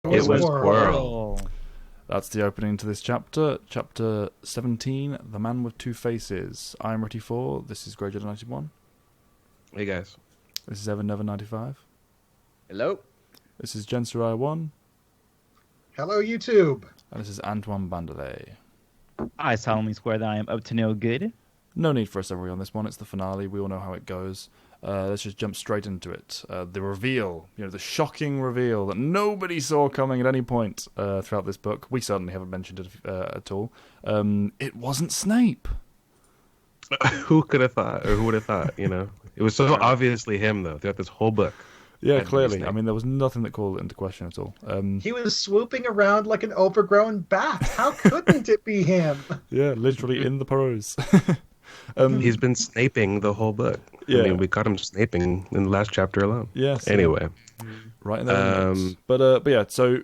It was Squirrel. Squirrel. That's the opening to this chapter. Chapter 17, The Man with Two Faces. I'm Retty 4. This is Greyjoy 91. Hey guys. This is Evan Never 95. Hello. This is Jen Sarai 1. Hello, YouTube. And this is Antoine Bandelet. I solemnly swear that I am up to no good. No need for a summary on this one. It's the finale. We all know how it goes. Let's just jump straight into it. The reveal, the shocking reveal that nobody saw coming at any point throughout this book. We certainly haven't mentioned it at all. It wasn't Snape. Who could have thought, or who would have thought, It was so obviously him, though, throughout this whole book. Yeah, clearly. I mean, there was nothing that called it into question at all. He was swooping around like an overgrown bat. How couldn't it be him? Yeah, literally in the prose. He's been snaping the whole book. Yeah. I mean, we caught him snaping in the last chapter alone. Yes. Anyway. Right in there. But yeah, so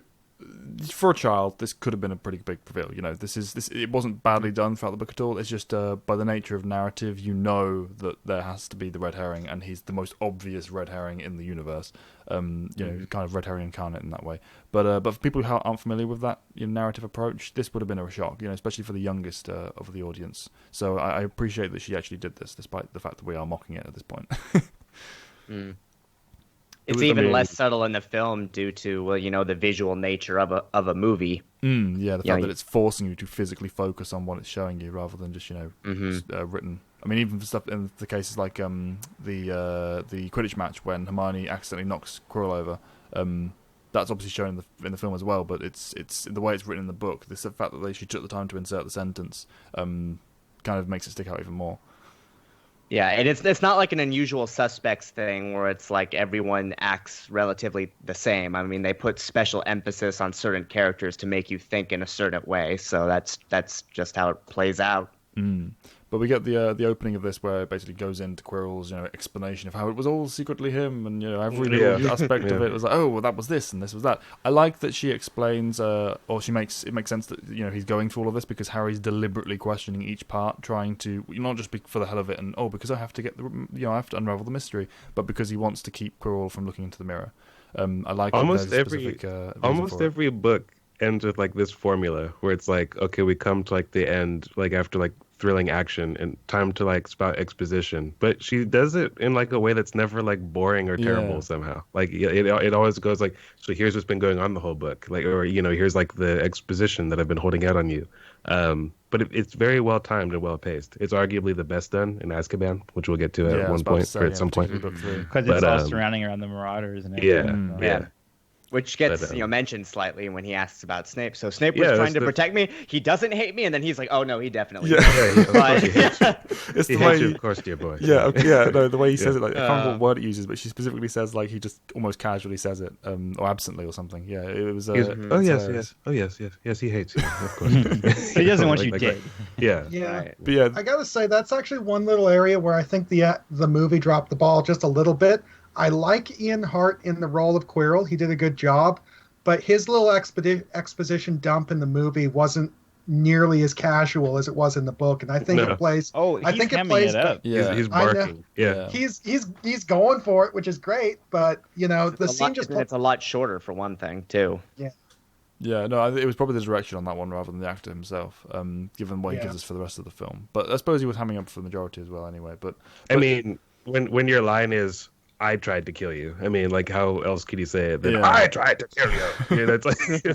for a child, this could have been a pretty big reveal. This it wasn't badly done throughout the book at all. It's just by the nature of narrative, that there has to be the red herring, and he's the most obvious red herring in the universe. Kind of red herring incarnate in that way. But for people who aren't familiar with that narrative approach, this would have been a shock. Especially for the youngest of the audience. So I appreciate that she actually did this, despite the fact that we are mocking it at this point. It's even less subtle in the film due to the visual nature of a movie. Yeah, the fact that it's forcing you to physically focus on what it's showing you rather than just written. I mean, even for stuff in the cases like the Quidditch match when Hermione accidentally knocks Quirrell over. That's obviously shown in the film as well, but it's the way it's written in the book. The fact that she took the time to insert the sentence kind of makes it stick out even more. Yeah, and it's not like an Unusual Suspects thing where it's like everyone acts relatively the same. I mean, they put special emphasis on certain characters to make you think in a certain way. So that's just how it plays out. But we get the opening of this where it basically goes into Quirrell's explanation of how it was all secretly him, and every little aspect of it was like, oh, well, that was this and this was that. I like that she explains, or it makes sense that he's going through all of this because Harry's deliberately questioning each part, trying to not just be for the hell of it and because I have to get I have to unravel the mystery, but because he wants to keep Quirrell from looking into the mirror. I like almost every book ends with like this formula where it's like, okay, we come to like the end, like after like thrilling action and time to like spout exposition, but she does it in like a way that's never like boring or terrible somehow. Like it always goes like, so here's what's been going on the whole book, like, or here's like the exposition that I've been holding out on you. But it's very well timed and well paced. It's arguably the best done in Azkaban, which we'll get to at one point or at some point, because it's all surrounding around the Marauders and everything. Yeah. Which gets mentioned slightly when he asks about Snape. So Snape was trying to protect me. He doesn't hate me, and then he's like, "Oh no, he definitely." Does. It's the way, of course, dear boy. Yeah, no, the way he says it, like I can't remember what word it uses, but she specifically says like he just almost casually says it, or absently or something. Yeah, it was. Yes. He hates you, of course. He doesn't want you dead. Yeah. Right. But yeah, I gotta say that's actually one little area where I think the movie dropped the ball just a little bit. I like Ian Hart in the role of Quirrell. He did a good job, but his little exposition dump in the movie wasn't nearly as casual as it was in the book, and I think it plays. Oh, I think it plays. He's barking. Yeah, he's going for it, which is great. But the scene it's a lot shorter for one thing too. Yeah, no, it was probably the direction on that one rather than the actor himself, given what he gives us for the rest of the film. But I suppose he was hamming up for the majority as well, anyway. But I mean, when your line is, I tried to kill you. I mean, like, how else could you say it than I tried to kill you? It's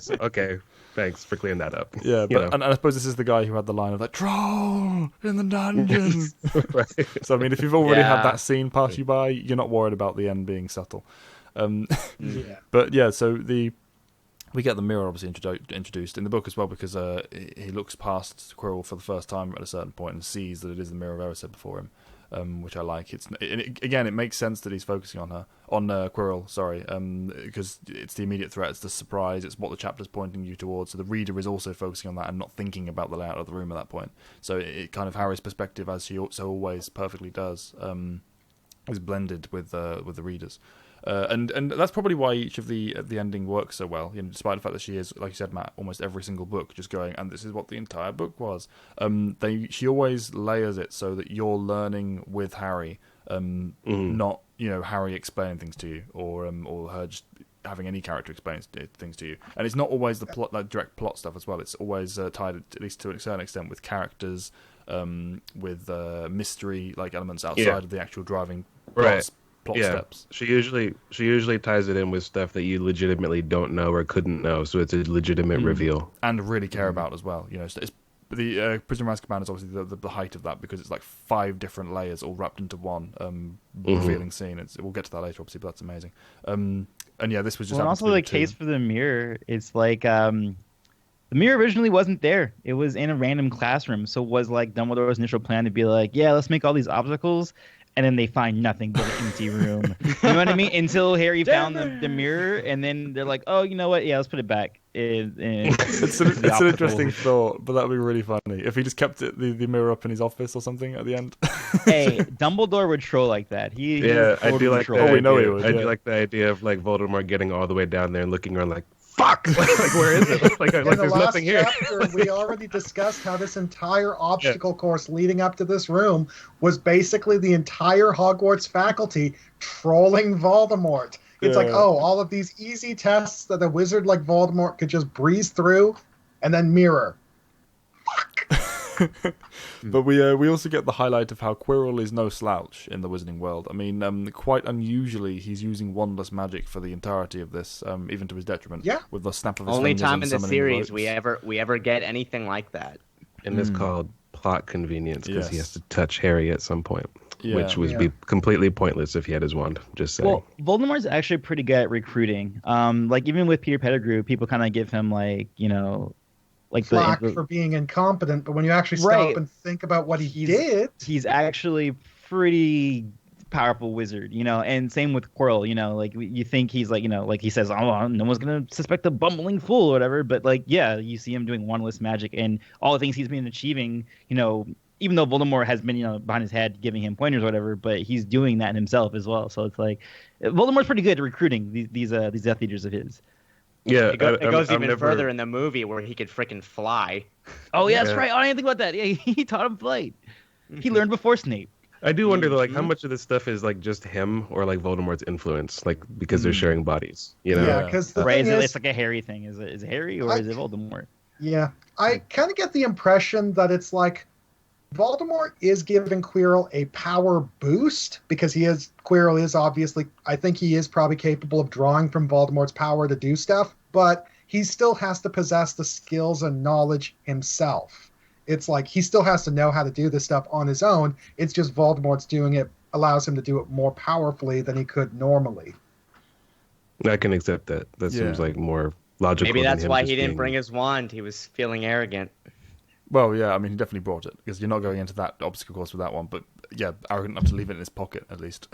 like, okay, thanks for clearing that up. Yeah, but and I suppose this is the guy who had the line of like, troll in the dungeon. Right. So, I mean, if you've already had that scene pass you by, you're not worried about the end being subtle. But yeah, so we get the mirror obviously introduced in the book as well because he looks past Quirrell for the first time at a certain point and sees that it is the mirror of Erised before him. Which I like. It makes sense that he's focusing on Quirrell. Sorry, because it's the immediate threat, it's the surprise, it's what the chapter's pointing you towards. So the reader is also focusing on that and not thinking about the layout of the room at that point. So it kind of Harry's perspective, as she so always perfectly does, is blended with the readers. And that's probably why each of the ending works so well, despite the fact that she is, like you said, Matt, almost every single book just going, and this is what the entire book was. She always layers it so that you're learning with Harry, not Harry explaining things to you, or her just having any character explain things to you. And it's not always the plot, like direct plot stuff as well. It's always tied, at least to a certain extent, with characters, with mystery like elements outside of the actual driving plot steps. She usually ties it in with stuff that you legitimately don't know or couldn't know, so it's a legitimate reveal and really care about as well. It's the Prisoner of Azkaban is obviously the height of that, because it's like 5 different layers all wrapped into one revealing scene. We'll get to that later, obviously, but that's amazing. And yeah, this was just also the case for the mirror. It's like the mirror originally wasn't there. It was in a random classroom, so it was like Dumbledore's initial plan to be like, yeah, let's make all these obstacles. And then they find nothing but an empty room. You know what I mean? Until Harry found the mirror, and then they're like, "Oh, you know what? Yeah, let's put it back." It's an interesting thought, but that would be really funny if he just kept the mirror up in his office or something at the end. Hey, Dumbledore would troll like that. I do like that. Oh, we know he would. I do like the idea of like Voldemort getting all the way down there and looking around like, fuck! like where is it? Like there's nothing here. Chapter, we already discussed how this entire obstacle course leading up to this room was basically the entire Hogwarts faculty trolling Voldemort. It's like, all of these easy tests that a wizard like Voldemort could just breeze through, and then mirror. Fuck! But we also get the highlight of how Quirrell is no slouch in the Wizarding world. I mean, quite unusually, he's using wandless magic for the entirety of this, even to his detriment. Yeah. With the snap of his only fingers time in the series we ever get anything like that. And it's called plot convenience, because he has to touch Harry at some point. Yeah. Which would be completely pointless if he had his wand. Just saying. Well, Voldemort's actually pretty good at recruiting. Like even with Peter Pettigrew, people kind of give him like flack for being incompetent, but when you actually stop and think about what he did, he's actually pretty powerful wizard, and same with Quirrell, like you think he's like, like he says, oh, no one's gonna suspect a bumbling fool or whatever, but like, yeah, you see him doing wandless magic and all the things he's been achieving, even though Voldemort has been, behind his head giving him pointers or whatever, but he's doing that himself as well. So it's like Voldemort's pretty good at recruiting these Death Eaters of his. Yeah, it goes even further in the movie where he could freaking fly. Oh yeah, that's right. I didn't think about that. Yeah, he taught him flight. He learned before Snape. I do wonder though, like how much of this stuff is like just him or like Voldemort's influence, like because they're sharing bodies, Yeah, because it's like a Harry thing. Is it Harry or is it Voldemort? Yeah, I kind of get the impression that it's like Voldemort is giving Quirrell a power boost because Quirrell is obviously, I think he is probably capable of drawing from Voldemort's power to do stuff, but he still has to possess the skills and knowledge himself. It's like he still has to know how to do this stuff on his own. It's just Voldemort's doing it allows him to do it more powerfully than he could normally. I can accept that. That seems like more logical. Maybe that's why he didn't bring his wand. He was feeling arrogant. Well, yeah, I mean, he definitely brought it, because you're not going into that obstacle course with that one, but yeah, arrogant enough to leave it in his pocket, at least.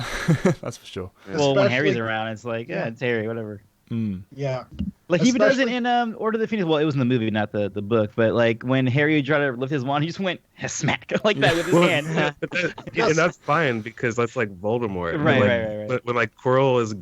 That's for sure. Well, when Harry's around, it's like, it's Harry, whatever. Yeah. Like, he even does it in Order of the Phoenix. Well, it was in the movie, not the book, but like when Harry tried to lift his wand, he just went smack like that with his hand. And that's fine because that's like Voldemort. Right. But when like Quirrell is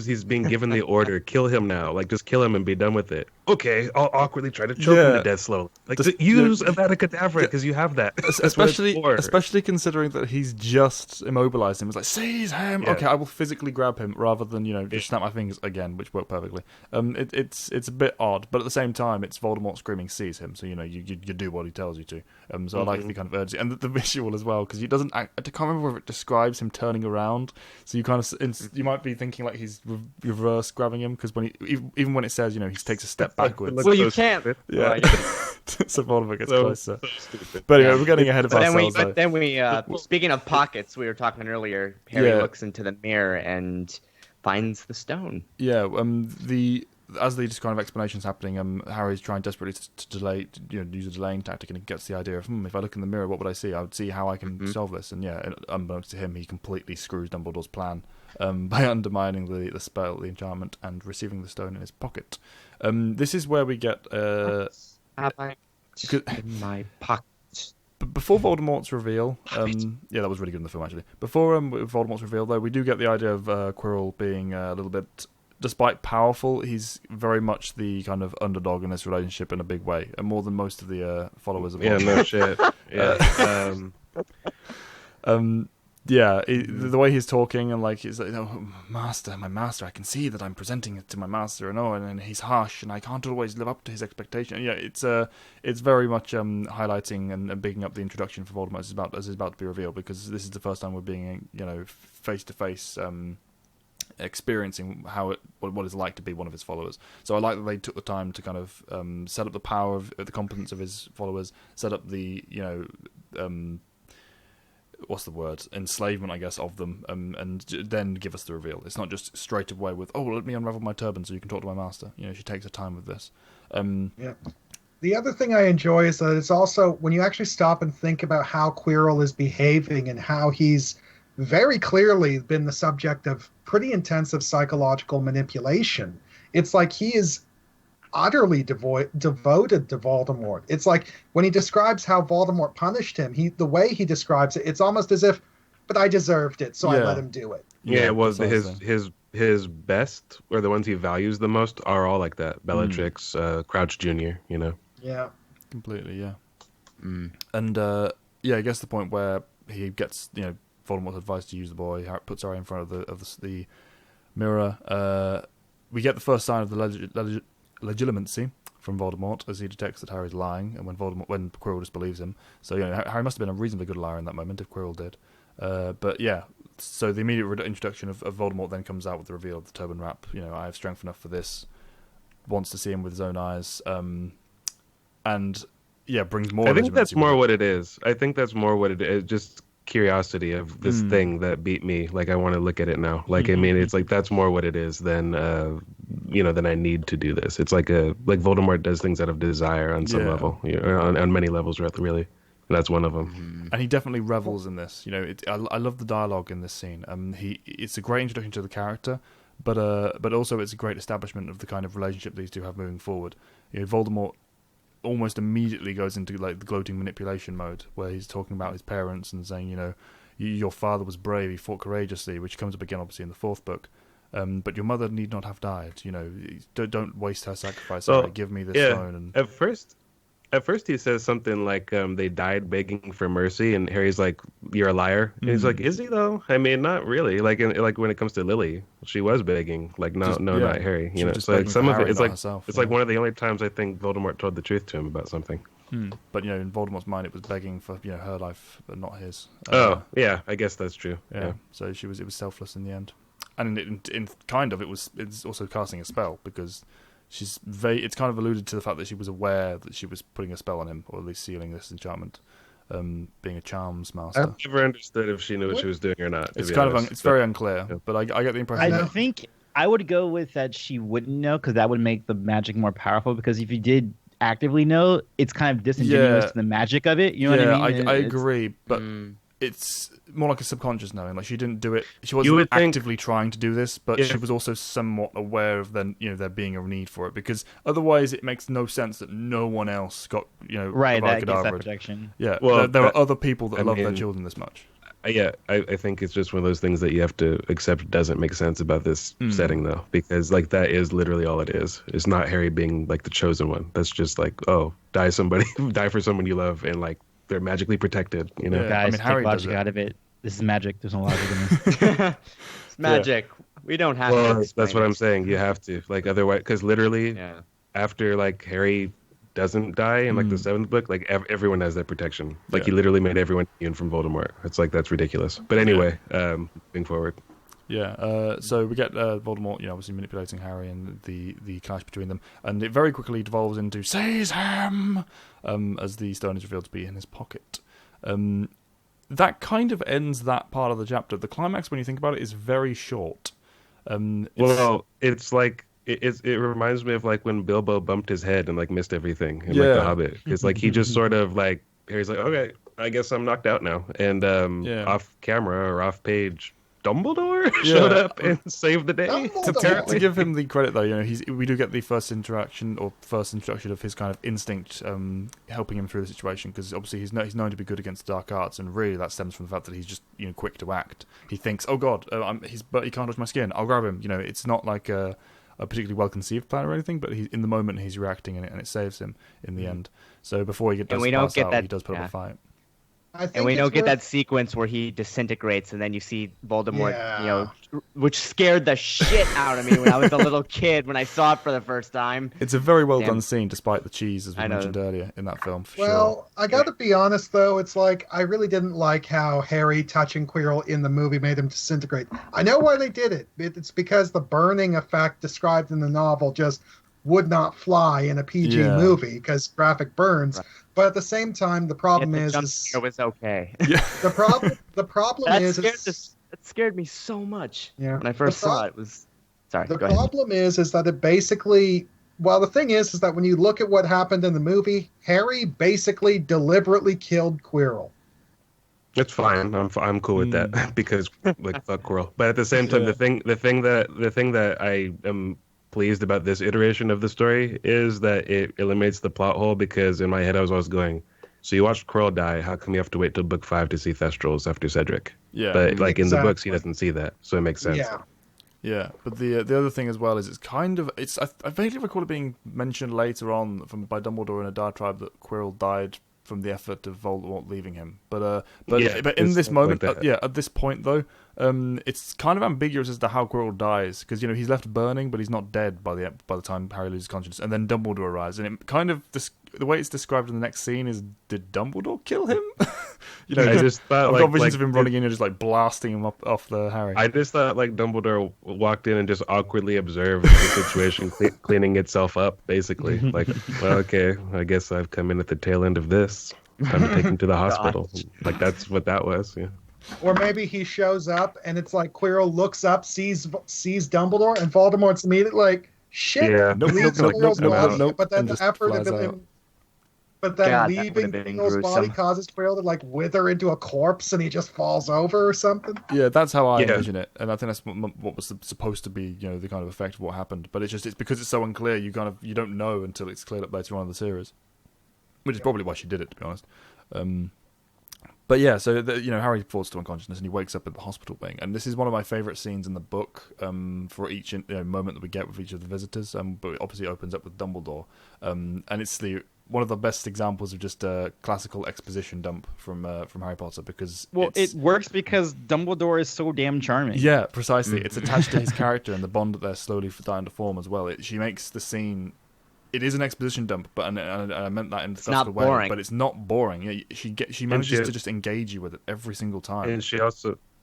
he's being given the order, kill him now. Like just kill him and be done with it. Okay, I'll awkwardly try to choke him to death slowly. Like use Avada Kedavra because you have that. Especially considering that he's just immobilized him. It's like seize him. Yeah. Okay, I will physically grab him rather than just snap my fingers again, which worked perfectly. It's a bit odd, but at the same time, it's Voldemort screaming seize him. So you do what he tells you to. So I like the kind of urgency and the visual as well, because he doesn't. I can't remember if it describes him turning around. So you might be thinking like he's reverse grabbing him, because even when it says he takes a step backwards. Well, you can't. Yeah. So Voldemort gets closer. So but anyway, we're getting ahead of ourselves. Then we speaking of pockets, we were talking earlier. Harry looks into the mirror and finds the stone. Yeah. As the kind of explanation's happening, Harry's trying desperately to delay, use a delaying tactic, and he gets the idea of, if I look in the mirror, what would I see? I would see how I can solve this. And unbeknownst to him, he completely screws Dumbledore's plan by undermining the spell, the enchantment, and receiving the stone in his pocket. This is where we get in my pocket. Before Voldemort's reveal, that was really good in the film actually. Before Voldemort's reveal, though, we do get the idea of Quirrell being a little bit. Despite powerful, he's very much the kind of underdog in this relationship in a big way, and more than most of the followers of Voldemort. No shit. Yeah. Yeah, the way he's talking and like he's like, oh, master, my master, I can see that I'm presenting it to my master, and he's harsh, and I can't always live up to his expectation. Yeah, it's very much highlighting and bigging up the introduction for Voldemort as is about to be revealed, because this is the first time we're being face to face experiencing what it's like to be one of his followers. So I like that they took the time to kind of set up the power of the competence of his followers, set up the what's the word, enslavement, I guess, of them, and then give us the reveal. It's not just straight away with, oh, let me unravel my turban so you can talk to my master. She takes her time with this. Yeah. The other thing I enjoy is that it's also, when you actually stop and think about how Quirrell is behaving and how he's very clearly been the subject of pretty intensive psychological manipulation, it's like he is utterly devoted to Voldemort. It's like when he describes how Voldemort punished him, the way he describes it, it's almost as if, but I deserved it, so I let him do it. Yeah, it was his best, or the ones he values the most, are all like that. Bellatrix, Crouch Jr., Yeah. Completely, yeah. And, I guess the point where he gets, Voldemort's advice to use the boy, puts Harry in front of the mirror. We get the first sign of the legitimacy from Voldemort as he detects that Harry's lying, and when Quirrell disbelieves him. So Harry must have been a reasonably good liar in that moment if Quirrell did. But yeah, so the immediate introduction of Voldemort then comes out with the reveal of the turban wrap. I have strength enough for this. Wants to see him with his own eyes, and brings more. I think that's more what it is. I think that's more what it is. Just curiosity of this thing that beat me. Like, I want to look at it now. Like, I mean, it's like that's more what it is than than I need to do this. It's like Voldemort does things out of desire on some level, on many levels, really. And that's one of them. And he definitely revels in this. I love the dialogue in this scene. It's a great introduction to the character, but also it's a great establishment of the kind of relationship these two have moving forward. Voldemort almost immediately goes into like the gloating manipulation mode, where he's talking about his parents and saying, your father was brave, he fought courageously, which comes up again obviously in the fourth book. But your mother need not have died. Don't waste her sacrifice. Give me this stone. And At first he says something like they died begging for mercy, and Harry's like, "You're a liar." And he's like, "Is he though? I mean, not really. Like when it comes to Lily, she was begging. Like, not Harry. So like some of it, it's like herself, like one of the only times I think Voldemort told the truth to him about something. But in Voldemort's mind, it was begging for her life, but not his. I guess that's true. Yeah. So it was selfless in the end, and it's also casting a spell, because it's kind of alluded to the fact that she was aware that she was putting a spell on him, or at least sealing this enchantment, being a charms master. I've never understood if she knew what she was doing or not. It's it's very unclear, but I get the impression. I think I would go with that she wouldn't know, because that would make the magic more powerful. Because if you did actively know, it's kind of disingenuous to the magic of it. You know what I mean? I agree, but it's more like a subconscious knowing. Like, she didn't do it. She wasn't actively trying to do this, but she was also somewhat aware of there being a need for it, because otherwise it makes no sense that no one else got right, that gets that protection. Yeah, well, there are other people that love their children this much. I think it's just one of those things that you have to accept doesn't make sense about this setting, though, because like that is literally all it is. It's not Harry being like the chosen one. That's just like, oh, die for someone you love, and like they're magically protected. Guys, Harry take logic out of it. This is magic. There's no logic in this. It's magic. We don't have to. That's what I'm saying. You have to, like, otherwise, because literally after like Harry doesn't die in like the seventh book, like everyone has that protection. Like he literally made everyone immune from Voldemort. It's like, that's ridiculous. But anyway, moving forward. Yeah, so we get Voldemort, obviously manipulating Harry and the clash between them, and it very quickly devolves into "seize him" as the stone is revealed to be in his pocket. That kind of ends that part of the chapter. The climax, when you think about it, is very short. It's like it reminds me of like when Bilbo bumped his head and like missed everything in like The Hobbit. It's like he just sort of like, Harry's like, okay, I guess I'm knocked out now, and off camera or off page, Dumbledore showed up and saved the day. To give him the credit, though, we do get the first introduction of his kind of instinct helping him through the situation, because obviously he's known to be good against dark arts, and really that stems from the fact that he's just quick to act. He thinks, oh god, but he can't touch my skin. I'll grab him. It's not like a particularly well conceived plan or anything, but in the moment he's reacting, and it saves him in the end. So before he does pass out, he does put up a fight. I think And we it's don't get worth- that sequence where he disintegrates, and then you see Voldemort, Yeah. which scared the shit out of me when I was a little kid when I saw it for the first time. It's a very well done scene, despite the cheese, as we I know. mentioned earlier in that film. For Well, I got to be honest, though. It's like I really didn't like how Harry touching Quirrell in the movie made him disintegrate. I know why they did it. It's because the burning effect described in the novel just would not fly in a PG movie because graphic burns. Right. But at the same time, the problem is it was okay. Yeah. The problem that scared me so much when I first saw it. Sorry. The problem is that it basically. Well, the thing is that when you look at what happened in the movie, Harry basically deliberately killed Quirrell. It's fine. I'm cool with that because like fuck Quirrell. But at the same time, the thing that I am pleased about this iteration of the story is that it eliminates the plot hole, because in my head I was always going, so you watched Quirrell die, how come you have to wait till book 5 to see Thestrals after Cedric? Yeah. But like in the books he doesn't see that, so it makes sense. Yeah, but the other thing as well is I vaguely recall it being mentioned later on by Dumbledore in a diatribe that Quirrell died from the effort of Voldemort leaving him. But in this moment, at this point though, it's kind of ambiguous as to how Quirrell dies, because he's left burning, but he's not dead by the time Harry loses consciousness, and then Dumbledore arrives, and it kind of the way it's described in the next scene is, did Dumbledore kill him? I just thought I've got visions of him running in and just like blasting him off the Harry. I just thought like Dumbledore walked in and just awkwardly observed the situation cleaning itself up, basically. Like, well, okay, I guess I've come in at the tail end of this. Time to take him to the hospital. Like that's what that was. Yeah. Or maybe he shows up and it's like Quirrell looks up, sees Dumbledore, and Voldemort's immediately like, shit. Yeah. Nope. But then the effort of him. But then leaving Quirrell's body causes Quirrell to like wither into a corpse, and he just falls over or something. Yeah, that's how I envision it, and I think that's what was supposed to be, the kind of effect of what happened. But it's because it's so unclear. You don't know until it's cleared up later on in the series, which is probably why she did it, to be honest. But yeah, so Harry falls to unconsciousness and he wakes up at the hospital wing, and this is one of my favourite scenes in the book. For each moment that we get with each of the visitors, but it obviously opens up with Dumbledore, and it's one of the best examples of just a classical exposition dump from Harry Potter, because it works because Dumbledore is so damn charming. Yeah, precisely. It's attached to his character and the bond that they're slowly starting to form as well. She makes the scene. It is an exposition dump, but and I meant that in the classical way. Boring. But it's not boring. Yeah, she manages to just engage you with it every single time.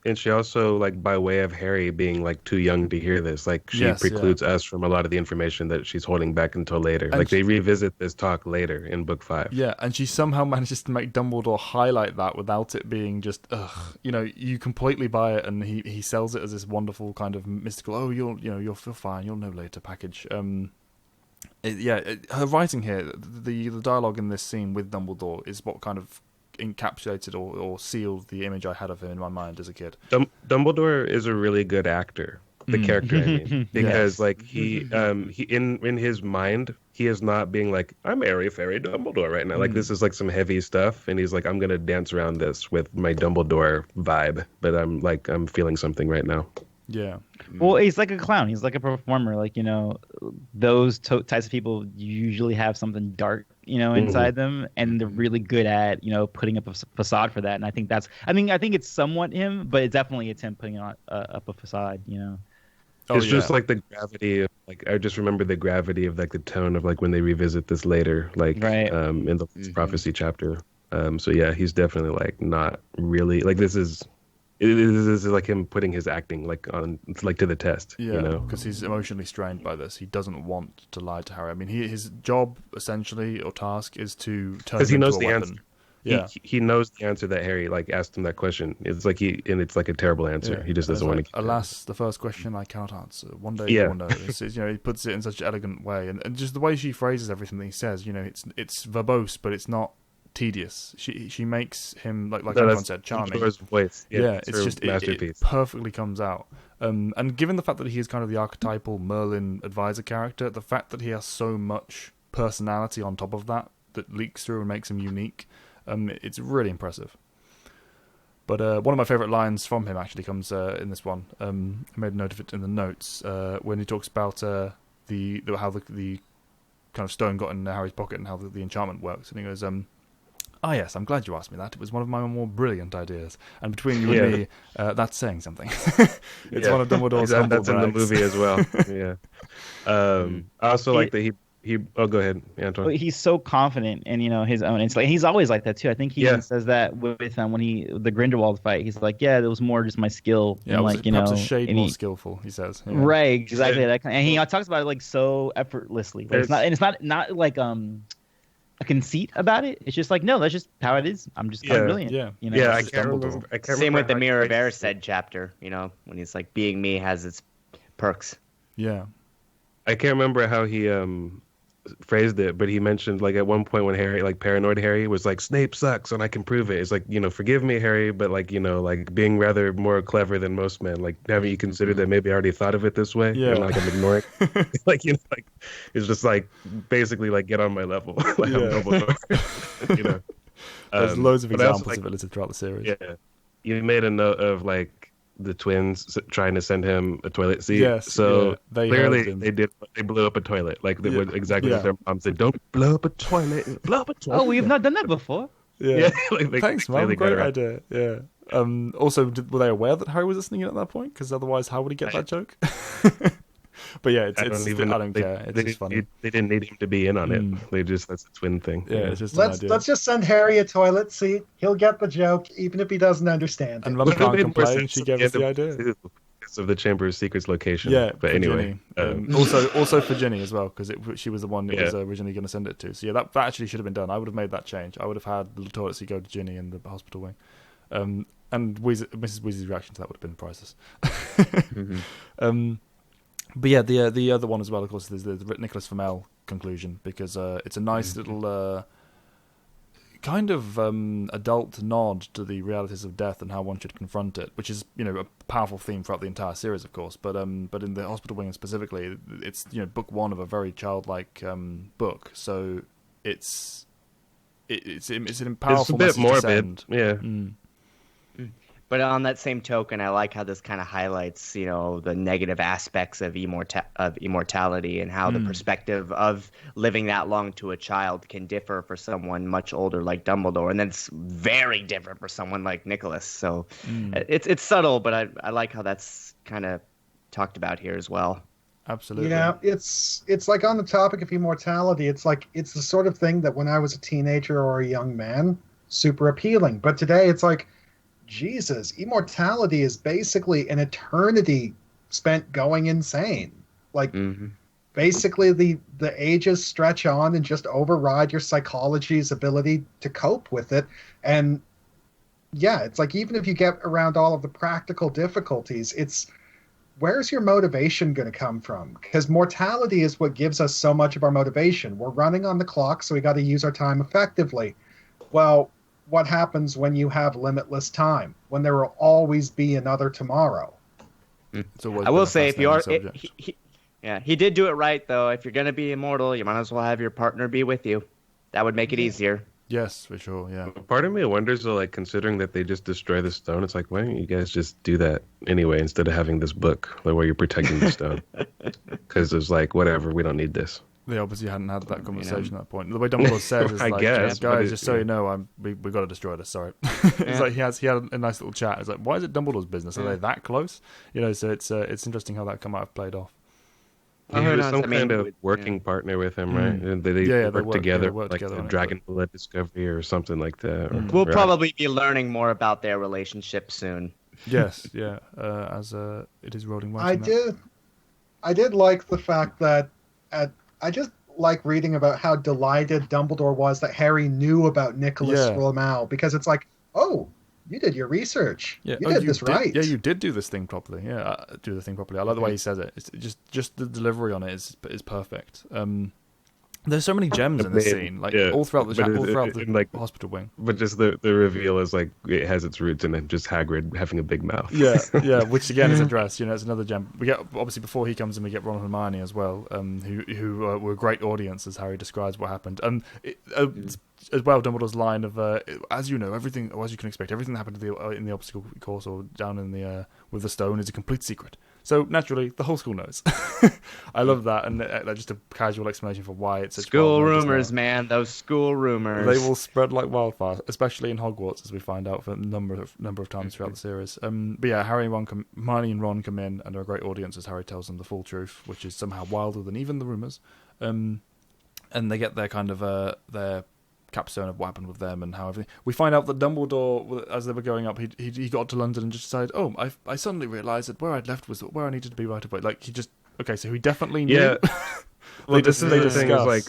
And she also like, by way of Harry being like too young to hear this, like she precludes us from a lot of the information that she's holding back until later. And like they revisit this talk later in book 5. Yeah, and she somehow manages to make Dumbledore highlight that without it being just you completely buy it, and he sells it as this wonderful kind of mystical, you'll feel fine, you'll know later package. Her writing here, the dialogue in this scene with Dumbledore is what kind of encapsulated or sealed the image I had of him in my mind as a kid. Dumbledore is a really good actor, the character, I mean, because like he in his mind, he is not being like, I'm airy fairy Dumbledore right now. Like this is like some heavy stuff, and he's like, I'm gonna dance around this with my Dumbledore vibe, but I'm feeling something right now. Yeah. Well, he's like a clown. He's like a performer. Like, those types of people usually have something dark, inside them, and they're really good at, putting up a facade for that. And I think I think it's somewhat him, but it's him putting up a facade, It's just like the gravity of, like, I just remember the gravity of like the tone of like when they revisit this later, like in the prophecy chapter. So yeah, he's definitely like not really like this is like him putting his acting like on like to the test. Yeah, because he's emotionally strained by this. He doesn't want to lie to Harry. I mean, his job essentially or task is to turn him into a weapon. Because he knows the answer. Yeah, he knows the answer that Harry like asked him that question. It's like it's like a terrible answer. Yeah. He just doesn't want to. Alas, the first question I cannot answer. One day you will know. He puts it in such an elegant way, and just the way she phrases everything that he says. It's verbose, but it's not tedious. She makes him like everyone said, charming. Voice. Yeah, it's just it perfectly comes out. And given the fact that he is kind of the archetypal Merlin advisor character, the fact that he has so much personality on top of that leaks through and makes him unique. It's really impressive. But one of my favourite lines from him actually comes in this one. I made a note of it in the notes when he talks about how the kind of stone got in Harry's pocket and how the enchantment works. And he goes, "Ah, yes, I'm glad you asked me that. It was one of my more brilliant ideas." And between you and me, that's saying something. It's one of Dumbledore's humble That's in the brags. movie as well. Yeah. I also like that he. Oh, go ahead, Anton. He's so confident in his own intellect. He's always like that too. I think he even says that with when the Grindelwald fight. He's like, yeah, it was more just my skill. Yeah, and like perhaps a shade more skillful. He says, right, exactly. And he talks about it like so effortlessly. Like, it's not like a conceit about it. It's just like, no, that's just how it is. I'm just kind of brilliant. Yeah, I can't remember. Same with the Mirror of Erised chapter. When he's like, being me has its perks. Yeah, I can't remember how he phrased it, but he mentioned like at one point when Harry, like paranoid Harry, was like, Snape sucks and I can prove it. It's like, forgive me, Harry, but like, like being rather more clever than most men. Like, haven't you considered that maybe I already thought of it this way? Yeah. And like I'm ignoring like, like it's just like basically like get on my level. Like I'm Dumbledore. There's loads of examples of it throughout the series. Yeah. You made a note of like the twins trying to send him a toilet seat. Yes, so they clearly they blew up a toilet. Like they would exactly what their mom said. Don't blow up a toilet. Blow up a toilet. Oh, we've not done that before. Yeah. Thanks, Mum. Great idea. Yeah. Also, were they aware that Harry was listening in at that point? Because otherwise, how would he get that joke? But yeah, I don't care. It's just funny. They didn't need him to be in on it. That's a twin thing. Yeah, it's just let's just send Harry a toilet seat. He'll get the joke, even if he doesn't understand it. And Mum can't complain. She gave us the idea. Because of the Chamber of Secrets location. Yeah, but anyway. Also for Ginny as well, because she was the one that was originally going to send it to. So yeah, that actually should have been done. I would have made that change. I would have had the toilet seat go to Ginny in the hospital wing. And Mrs. Weasley's reaction to that would have been priceless. But yeah, the other one as well, of course, is the Nicholas Flamel conclusion, because it's a nice little kind of adult nod to the realities of death and how one should confront it, which is a powerful theme throughout the entire series, of course. But in the Hospital Wing specifically, it's book one of a very childlike book, so it's an powerful it's a bit message to send. Yeah. But on that same token, I like how this kind of highlights, the negative aspects of immortality and how the perspective of living that long to a child can differ for someone much older like Dumbledore, and then it's very different for someone like Nicholas. So it's subtle, but I like how that's kind of talked about here as well. Absolutely. Yeah, it's like on the topic of immortality. It's like it's the sort of thing that when I was a teenager or a young man, super appealing. But today, it's like, Jesus, immortality is basically an eternity spent going insane. Like, basically the ages stretch on and just override your psychology's ability to cope with it. And yeah, it's like, even if you get around all of the practical difficulties, where's your motivation going to come from? Because mortality is what gives us so much of our motivation. We're running on the clock, so we got to use our time effectively. Well, what happens when you have limitless time? When there will always be another tomorrow. I will say, if you are, he did do it right though. If you're gonna be immortal, you might as well have your partner be with you. That would make it easier. Yes, for sure. Yeah. Part of me wonders, though, like considering that they just destroy the stone, it's like, why don't you guys just do that anyway instead of having this book like, where you're protecting the stone? Because it's like, whatever, we don't need this. They obviously hadn't had that conversation at that point. The way Dumbledore says is like, guys, just so you know, we got to destroy this. Sorry. It's like he had a nice little chat. It's like, why is it Dumbledore's business? Are they that close? So it's interesting how that might have played off. He was some kind of working partner with him, right? And they worked together, like the Dragon Bullet discovery or something like that. We'll probably be learning more about their relationship soon. Yes, yeah. As it is rolling. I did like the fact that I just like reading about how delighted Dumbledore was that Harry knew about Nicholas Flamel, because it's like, oh, you did your research. Yeah. You did this right. Yeah, you did do this thing properly. Yeah, do the thing properly. I like the way he says it. It's just the delivery on it is perfect. There's so many gems in this scene, like all throughout the hospital wing. But just the reveal is like it has its roots in just Hagrid having a big mouth. Yeah, which again is addressed. It's another gem. We get obviously before he comes in, we get Ron and Hermione as well, who were a great audience as Harry describes what happened. as well, Dumbledore's line of, as you know, everything, or as you can expect, everything that happened in the obstacle course or down in the with the stone is a complete secret. So naturally, the whole school knows. I love that, and just a casual explanation for why it's such school rumors, man. Those school rumors. They will spread like wildfire, especially in Hogwarts, as we find out for a number of times throughout the series. But yeah, Hermione and Ron come in, and they're a great audience as Harry tells them the full truth, which is somehow wilder than even the rumors. And they get their kind of their capstone of what happened with them and how everything. We find out that Dumbledore, as they were going up, he got to London and just decided, oh, I suddenly realised that where I'd left was where I needed to be right away. Like so he definitely knew. Yeah. Well, this is the thing is like,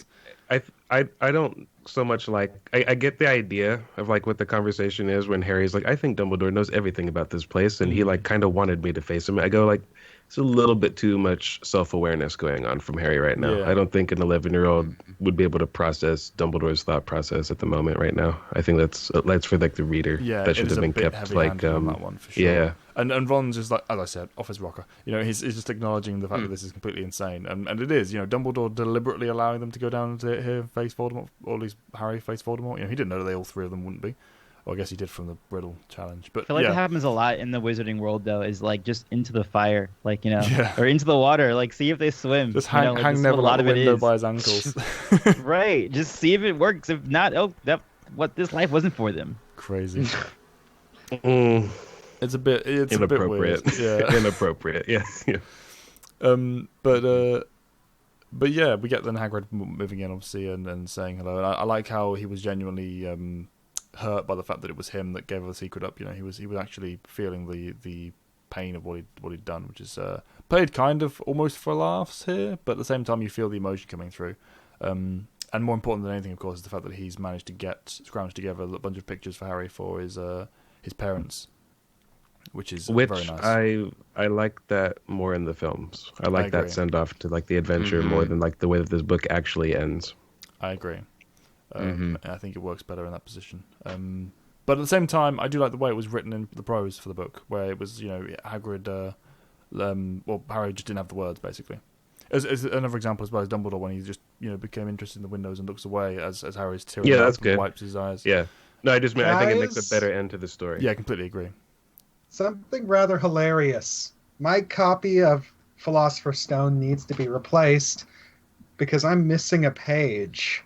I don't so much like, I get the idea of like what the conversation is when Harry's like, I think Dumbledore knows everything about this place, and he like kind of wanted me to face him. I go like, it's a little bit too much self-awareness going on from Harry right now. Yeah. I don't think an 11-year-old would be able to process Dumbledore's thought process at the moment right now. I think that's for like the reader. Yeah, that should have been kept like on that one for sure. Yeah. And Ron's just like, as I said, off his rocker. He's just acknowledging the fact that this is completely insane, and it is. Dumbledore deliberately allowing them to go down to here and face Voldemort, or at least Harry face Voldemort. He didn't know that all three of them wouldn't be. Well, I guess he did from the Riddle challenge. But I feel like that happens a lot in the wizarding world, though, is like just into the fire, like, or into the water, like see if they swim. Just hang Neville out the window by his ankles. Right. Just see if it works. If not, this life wasn't for them. Crazy. It's a bit inappropriate. A bit weird. Yeah. Inappropriate. Yes. Yeah. But yeah, we get then Hagrid moving in, obviously, and saying hello. And I like how he was genuinely hurt by the fact that it was him that gave the secret up. He was actually feeling the pain of what he'd done, which is played kind of almost for laughs here, but at the same time you feel the emotion coming through. And more important than anything, of course, is the fact that he's managed to scrounge together a bunch of pictures for Harry for his parents, which is very nice. I like that more in the films. I like that send off to like the adventure more than like the way that this book actually ends. I agree. I think it works better in that position. But at the same time, I do like the way it was written in the prose for the book, where it was, Hagrid, Harry just didn't have the words, basically. As another example as well as Dumbledore, when he just, became interested in the windows and looks away as Harry's tearing up and wipes his eyes. Yeah. No, I think it makes a better end to the story. Yeah, I completely agree. Something rather hilarious. My copy of Philosopher's Stone needs to be replaced because I'm missing a page.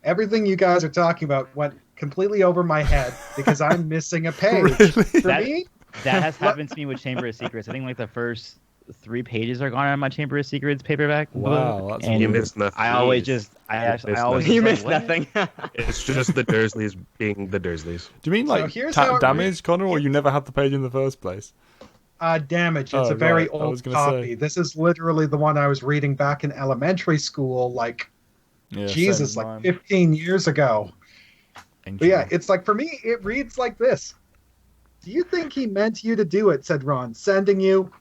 Everything you guys are talking about went completely over my head because I'm missing a page. Really? That has happened to me with Chamber of Secrets. I think like the first 3 pages are gone on my Chamber of Secrets paperback. Wow, and you missed nothing. I always you missed nothing. It's just the Dursleys being the Dursleys. Do you mean like damage, Connor, or you never had the page in the first place? Damage. It's a very old copy. This is literally the one I was reading back in elementary school, like 15 years ago. But yeah, it's like, for me, it reads like this. Do you think he meant you to do it, said Ron, sending you.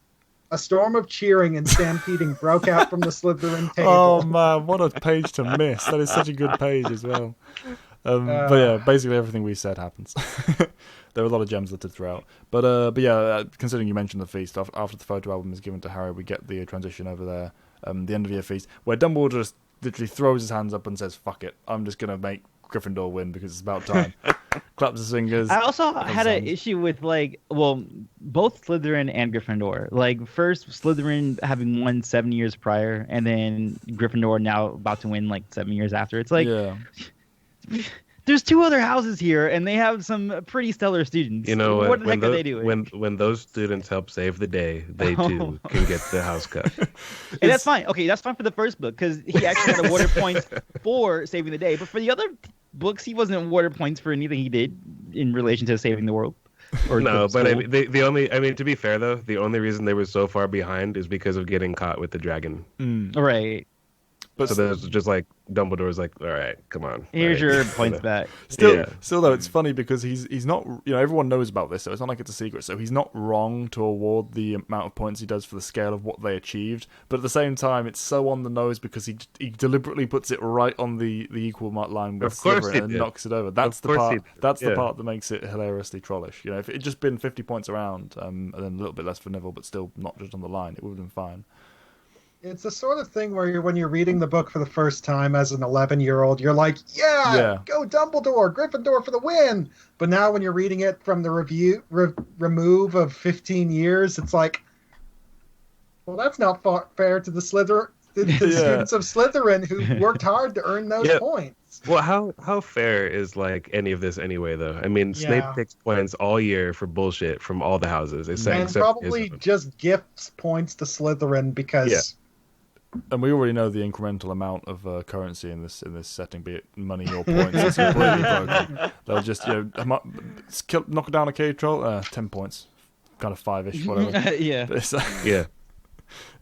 A storm of cheering and stampeding broke out from the Slytherin table. Oh man, what a page to miss. That is such a good page as well. But yeah, basically everything we said happens. There are a lot of gems littered throughout. But yeah, considering you mentioned the feast, after the photo album is given to Harry, we get the transition over there, the end of year feast, where Dumbledore just literally throws his hands up and says, fuck it, I'm just going to make Gryffindor win because it's about time. Claps his fingers. I also had an issue with both Slytherin and Gryffindor. Like, first Slytherin having won 7 years prior, and then Gryffindor now about to win like 7 years after. It's like, there's 2 other houses here, and they have some pretty stellar students. What the heck are they doing? When those students help save the day, they too can get the house cut. And that's fine. Okay, that's fine for the first book because he actually had awarded points for saving the day. But for the other books, he wasn't awarded points for anything he did in relation to saving the world. No, but to be fair though, the only reason they were so far behind is because of getting caught with the dragon. Right. But so there's just like Dumbledore's like, all right, come on. Here's your points back. Still though, it's funny because he's not. Everyone knows about this, so it's not like it's a secret. So he's not wrong to award the amount of points he does for the scale of what they achieved. But at the same time, it's so on the nose because he deliberately puts it right on the equal line with Slytherin and knocks it over. That's the part. That's the part that makes it hilariously trollish. If it had just been 50 points around, and then a little bit less for Neville, but still not just on the line, it would have been fine. It's the sort of thing where when you're reading the book for the first time as an 11-year-old, you're like, yeah, go Dumbledore, Gryffindor for the win. But now when you're reading it from the remove of 15 years, it's like, well, that's not fair to the students of Slytherin who worked hard to earn those points. Well, how fair is like any of this anyway, though? I mean, Snape takes points all year for bullshit from all the houses, and probably just gifts points to Slytherin because. Yeah. And we already know the incremental amount of currency in this setting, be it money or points. It's completely broken. They'll just knock down a cave troll, 10 points, kind of 5-ish, whatever.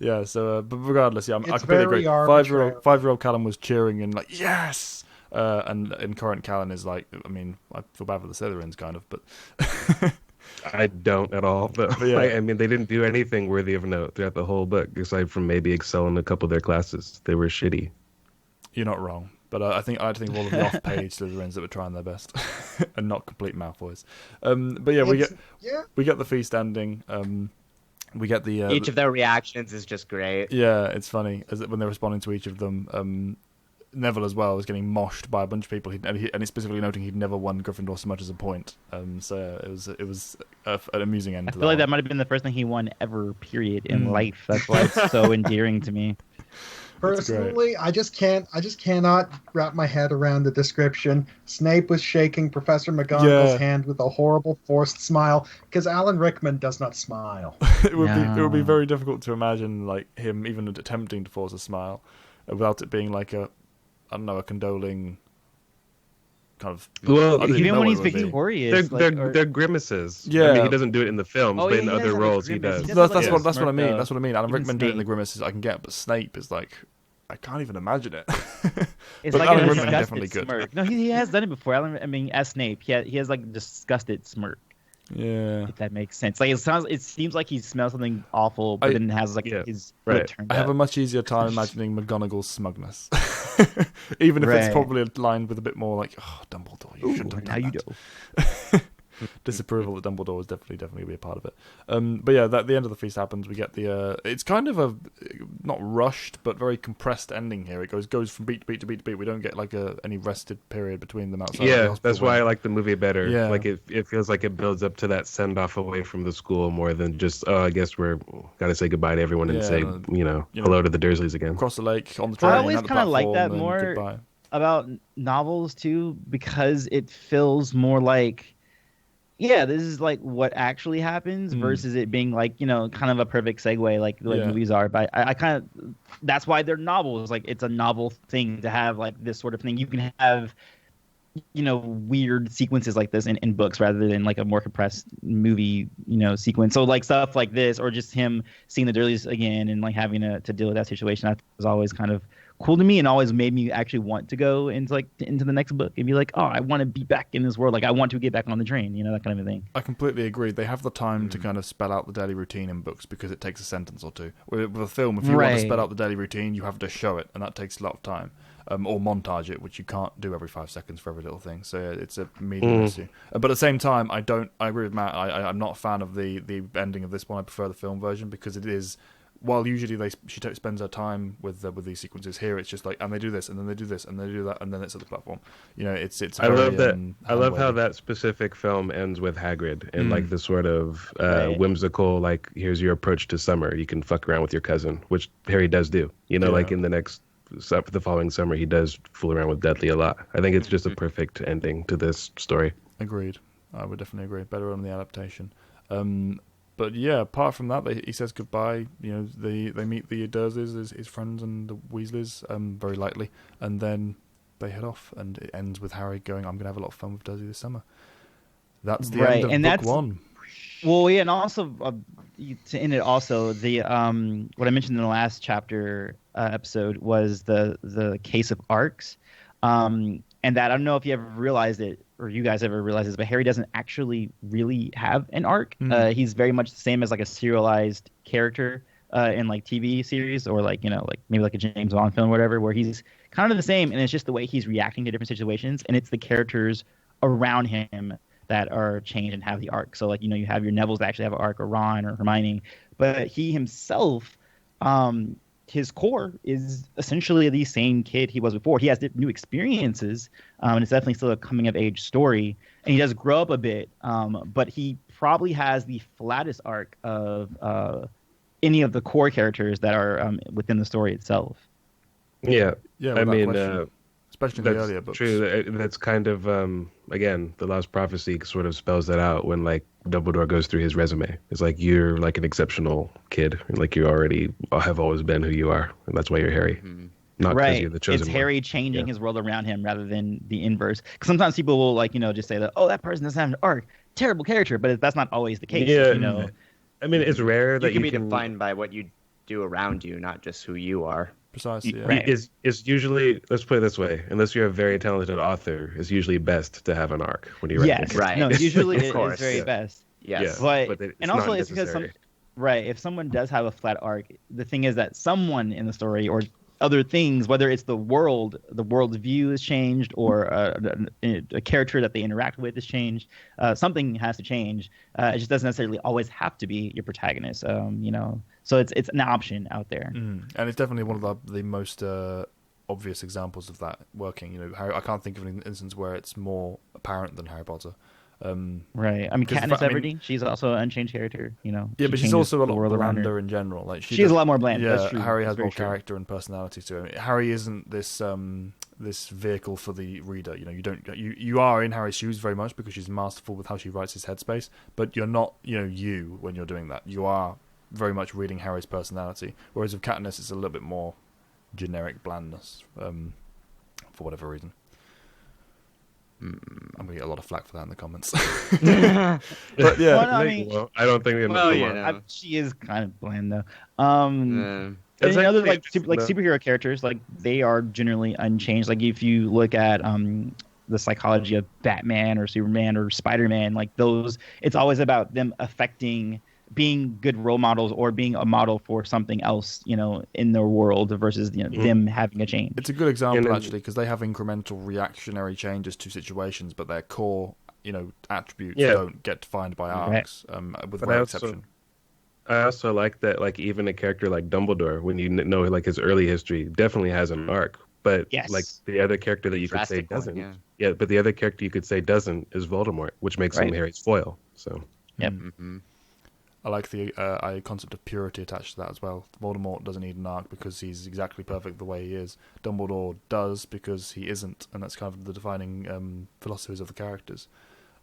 Yeah. So, but regardless, I completely agree. 5-year-old Callum was cheering and like yes, and current Callum is like, I mean, I feel bad for the Slytherins kind of, but. I don't at all, but I mean, they didn't do anything worthy of note throughout the whole book, aside from maybe excel in a couple of their classes. They were shitty. You're not wrong, but I think all of the off-page Slytherins that were trying their best, and not complete Malfoys. But yeah, we get the feast ending. We get the each of their reactions is just great. Yeah, it's funny when they're responding to each of them. Neville as well was getting moshed by a bunch of people, and he's specifically noting he'd never won Gryffindor so much as a point. So it was an amusing end. I feel like that might have been the first thing he won ever, period, in life. That's why it's so endearing to me. Personally, I just cannot wrap my head around the description. Snape was shaking Professor McGonagall's hand with a horrible forced smile because Alan Rickman does not smile. It would be very difficult to imagine like him even attempting to force a smile without it being like a condoling kind of. Well, even when he's victorious, they're grimaces. Yeah, I mean, he doesn't do it in the films, but in other roles he does. That's what I mean. That's what I mean. Alan Rickman did it in the grimaces I can get, but Snape is like, I can't even imagine it. It's like Alan Rickman definitely good. Smirk. No, he has done it before. As Snape, he has like a disgusted smirk. Yeah, if that makes sense. Like it seems like he smells something awful, but then has like his I have a much easier time imagining McGonagall's smugness, even if it's probably aligned with a bit more like, oh, Dumbledore, you shouldn't have done that. Disapproval that Dumbledore was definitely be a part of it. But yeah, the end of the feast happens. We get it's kind of a not rushed but very compressed ending here. It goes from beat to beat to beat to beat. We don't get like any rested period between them outside. Yeah, that's why I like the movie better. Yeah. Like it feels like it builds up to that send off away from the school more than just I guess we're gotta say goodbye to everyone and say hello to the Dursleys again. Across the lake on the train. I always kind of like that more about novels too, because it feels more like. Yeah, this is like what actually happens versus it being like, kind of a perfect segue like the way movies are. But I kind of, that's why they're novels. Like it's a novel thing to have like this sort of thing. You can have, weird sequences like this in books rather than like a more compressed movie, sequence. So like stuff like this or just him seeing the Dursleys again and like having to deal with that situation, that was always kind of cool to me and always made me actually want to go into the next book and be like, oh, I want to be back in this world. Like I want to get back on the train, that kind of a thing. I completely agree. They have the time to kind of spell out the daily routine in books because it takes a sentence or two. With a film, if you want to spell out the daily routine, you have to show it, and that takes a lot of time. Or montage it, which you can't do every 5 seconds for every little thing. So it's a medium issue. But at the same time, I agree with Matt. I'm not a fan of the ending of this one. I prefer the film version because it is. While usually she spends her time with these sequences, here it's just like, and they do this, and then they do this, and they do that, and then it's at the platform. It's. I love that. I love how that specific film ends with Hagrid and like the sort of whimsical, like here's your approach to summer. You can fuck around with your cousin, which Harry does do. Like in the following summer, he does fool around with Dudley a lot. I think it's just a perfect ending to this story. Agreed. I would definitely agree. Better on the adaptation. But yeah, apart from that, he says goodbye. They meet the Dursleys, his friends, and the Weasleys, very lightly, and then they head off, and it ends with Harry going, "I'm gonna have a lot of fun with Dursley this summer." That's the end of book one. Well, yeah, and also to end it, also the what I mentioned in the last chapter episode was the case of arcs, and that I don't know if you ever realized it. Or you guys ever realize this, but Harry doesn't actually really have an arc. He's very much the same as like a serialized character in like TV series or like maybe like a James Bond film or whatever, where he's kind of the same, and it's just the way he's reacting to different situations, and it's the characters around him that are changed and have the arc. So like you have your Nevilles that actually have an arc, or Ron or Hermione, but he himself his core is essentially the same kid he was before. He has new experiences, and it's definitely still a coming of age story. And he does grow up a bit, but he probably has the flattest arc of any of the core characters that are within the story itself. Yeah. I mean, especially in the earlier books. True. That's kind of again, the Lost Prophecy sort of spells that out when like Dumbledore goes through his resume. It's like you're like an exceptional kid, and like you already have always been who you are, and that's why you're Harry. Mm-hmm. Not because you're the chosen one. It's Harry changing his world around him rather than the inverse. Because sometimes people will like just say that, oh, that person doesn't have an arc, terrible character, but that's not always the case. Yeah. I mean, it's rare that you can be defined by what you do around you, not just who you are. Precisely. Yeah. Right. It's usually, let's put it this way, unless you're a very talented author, it's usually best to have an arc when you write. Yes, right. No, usually it is very best. Yes, but and also it's because if someone does have a flat arc, the thing is that someone in the story or other things, whether it's the world's view is changed or a character that they interact with is changed, something has to change. It just doesn't necessarily always have to be your protagonist. So it's an option out there. And it's definitely one of the most obvious examples of that working. I can't think of an instance where it's more apparent than Harry Potter. Right. I mean, Katniss Everdeen, she's also an unchanged character. Yeah, but she's also a lot blander in general. Like she's a lot more bland. Yeah, that's true. Harry has more character and personality to him. Harry isn't this vehicle for the reader. You are in Harry's shoes very much because she's masterful with how she writes his headspace. But you're not you when you're doing that. You are very much reading Harry's personality. Whereas with Katniss, it's a little bit more generic blandness for whatever reason. I'm gonna get a lot of flack for that in the comments. But yeah, I don't think. She is kind of bland though. And other superhero characters, like they are generally unchanged. Like if you look at the psychology of Batman or Superman or Spider-Man, like those, it's always about them being good role models or being a model for something else, in their world versus them having a change. It's a good example actually because they have incremental reactionary changes to situations, but their core, attributes don't get defined by arcs, with one exception. I also like that, like even a character like Dumbledore, when you know like his early history, definitely has an arc. But like the other character that you could say doesn't, but the other character you could say doesn't is Voldemort, which makes him Harry's foil. So. Yep. Mm-hmm. I like the concept of purity attached to that as well. Voldemort doesn't need an arc because he's exactly perfect the way he is. Dumbledore does because he isn't, and that's kind of the defining philosophies of the characters.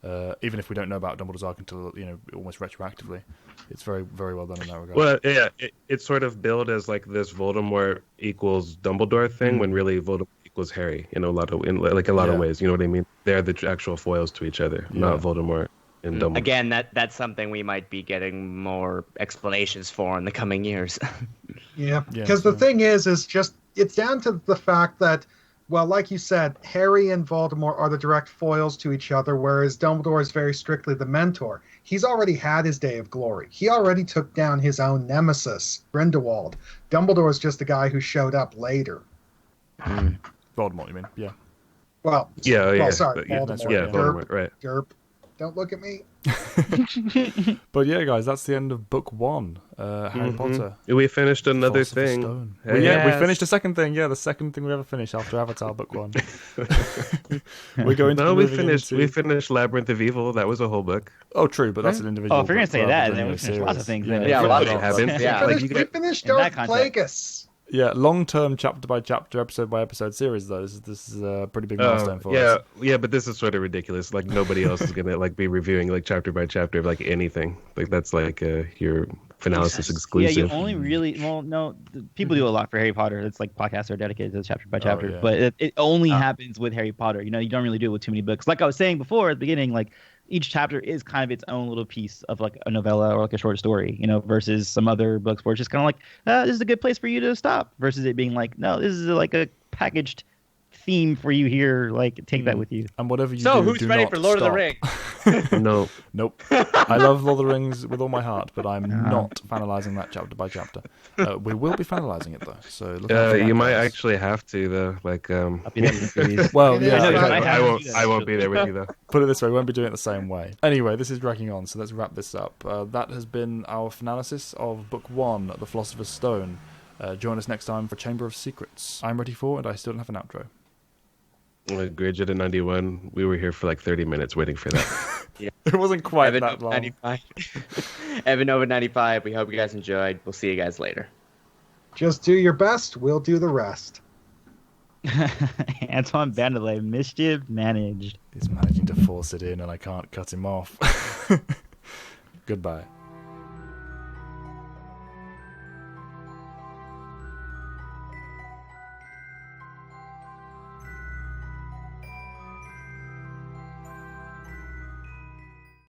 Even if we don't know about Dumbledore's arc until almost retroactively, it's very, very well done in that regard. Well, yeah, it's sort of billed as like this Voldemort equals Dumbledore thing, when really Voldemort equals Harry in a lot of ways. You know what I mean? They're the actual foils to each other, not Voldemort. Again, that's something we might be getting more explanations for in the coming years. Because the thing is just it's down to the fact that, well, like you said, Harry and Voldemort are the direct foils to each other, whereas Dumbledore is very strictly the mentor. He's already had his day of glory. He already took down his own nemesis, Grindelwald. Dumbledore is just the guy who showed up later. Voldemort, you mean? Yeah. Well, sorry, Voldemort. Yeah, Voldemort, right. Derp. Don't look at me. But yeah, guys, that's the end of book 1, Harry Potter. We finished another thing. We finished the second thing. Yeah, the second thing we ever finished after Avatar book 1. We're going to. We finished Labyrinth of Evil. That was a whole book. Oh, true, but that's an individual. Oh, if you're gonna say that, then we finished lots of things. We finished Dark Plagueis. Yeah, long-term chapter-by-chapter, episode-by-episode series, though. This is a pretty big milestone for us. Yeah, but this is sort of ridiculous. Like, nobody else is going to be reviewing, chapter-by-chapter of, anything. That's, your Fanalysis exclusive. Yeah, you only really... Well, no, people do a lot for Harry Potter. It's podcasts are dedicated to chapter-by-chapter. But it only happens with Harry Potter. You don't really do it with too many books. Like I was saying before at the beginning, each chapter is kind of its own little piece of a novella or a short story, versus some other books where it's just kind of this is a good place for you to stop, versus it being no, this is a packaged theme for you here. Take that with you. And whatever you do, who's ready for Lord of the Rings? No. Nope. I love Lord of the Rings with all my heart, but I'm not finalizing that chapter by chapter. We will be finalizing it though. So look you might actually have to though. I'll be there with you. Well, I won't be there with you though. Put it this way, we won't be doing it the same way. Anyway, this is dragging on, so let's wrap this up. That has been our Fanalysis of Book 1, The Philosopher's Stone. Join us next time for Chamber of Secrets. I'm ready for, and I still don't have an outro. Gridget at 91. We were here for like 30 minutes waiting for that. Yeah. It wasn't quite that long. 95. Evan over 95. We hope you guys enjoyed. We'll see you guys later. Just do your best. We'll do the rest. Antoine Bandelay, mischief managed. He's managing to force it in, and I can't cut him off. Goodbye.